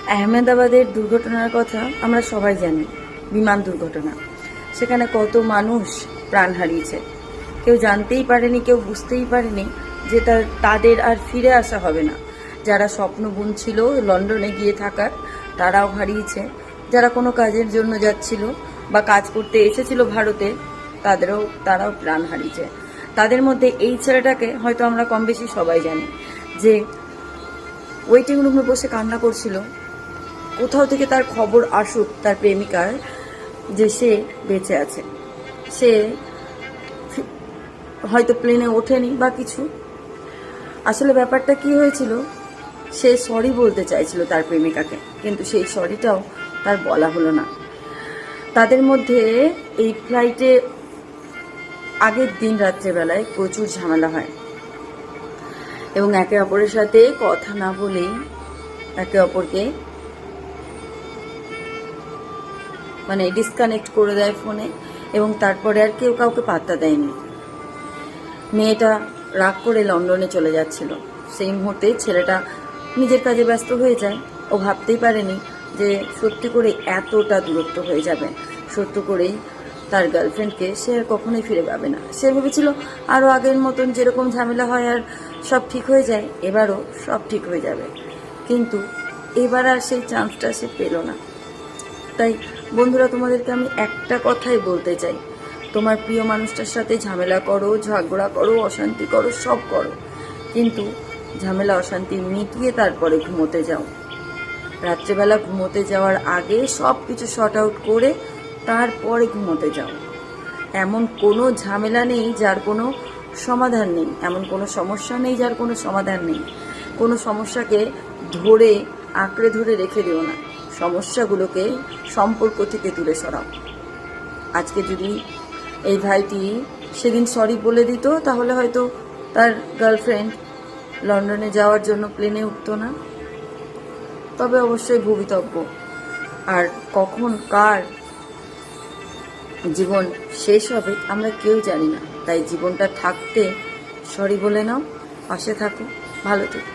আহমেদাবাদের দুর্ঘটনার কথা আমরা সবাই জানি, বিমান দুর্ঘটনা। সেখানে কত মানুষ প্রাণ হারিয়েছে, কেউ জানতেই পারেনি, কেউ বুঝতেই পারেনি যে তাদের আর ফিরে আসা হবে না। যারা স্বপ্ন বুনছিল লন্ডনে গিয়ে থাকার, তারাও হারিয়েছে। যারা কোনো কাজের জন্য যাচ্ছিল বা কাজ করতে এসেছিল ভারতে, তারাও প্রাণ হারিয়েছে। তাদের মধ্যে এই ছেলেটাকে হয়তো আমরা কম বেশি সবাই জানি, যে ওয়েটিং রুমে বসে কান্না করছিল। কোথাও থেকে তার খবর আসুক তার প্রেমিকার যে সে বেঁচে আছে। সে হয়তো প্লেনে ওঠেনি বা কিছু। আসলে ব্যাপারটা কি হয়েছিল, সে সরি বলতে চাইছিল তার প্রেমিকাকে, কিন্তু সেই সরিটাও তার বলা হলো না। তাদের মধ্যে এই ফ্লাইটে আগের দিন রাত্রেবেলায় প্রচুর ঝামেলা হয় এবং একে অপরের সাথে কথা না বলেই একে অপরকে ডিসকানেক্ট করে দেয় ফোনে, এবং তারপরে আর কেউ কাউকে পাত্তা দেয়নি। মেয়েটা রাগ করে লন্ডনে চলে যাচ্ছিল। সেই মুহূর্তে ছেলেটা নিজের কাজে ব্যস্ত হয়ে যায়। ও ভাবতেই পারেনি যে সত্যি করে এতটা দূরত্ব হয়ে যাবে, সত্য করেই তার গার্লফ্রেন্ডকে সে আর কখনোই ফিরে পাবে না। সে ভেবেছিল আরও আগের মতন যেরকম ঝামেলা হয় আর সব ঠিক হয়ে যায়, এবারও সব ঠিক হয়ে যাবে। কিন্তু এবার আর সেই চান্সটা সে পেল না। তাই বন্ধুরা, তোমাদেরকে আমি একটা কথাই বলতে চাই, তোমার প্রিয় মানুষটার সাথে ঝামেলা করো, ঝগড়া করো, অশান্তি করো, সব করো, কিন্তু ঝামেলা অশান্তি মিটিয়ে তারপরে ঘুমোতে যাও। রাত্রেবেলা ঘুমোতে যাওয়ার আগে সব কিছু শর্ট আউট করে তারপরে ঘুমোতে যাও। এমন কোনো ঝামেলা নেই যার কোনো সমাধান নেই, এমন কোনো সমস্যা নেই যার কোনো সমাধান নেই। কোনো সমস্যাকে আঁকড়ে ধরে রেখে দিও না, সমস্যাগুলোকে সম্পর্ক থেকে দূরে সরাও। আজকে যদি এই ভাইটি সেদিন সরি বলে দিত, তাহলে হয়তো তার গার্লফ্রেন্ড লন্ডনে যাওয়ার জন্য প্লেনে উঠতো না। তবে অবশ্যই ভবিতব্য, আর কখন কার জীবন শেষ হবে আমরা কেউ জানি না। তাই জীবনটা থাকতে সরি বলে নাও, পাশে থাকো, ভালো থেকো।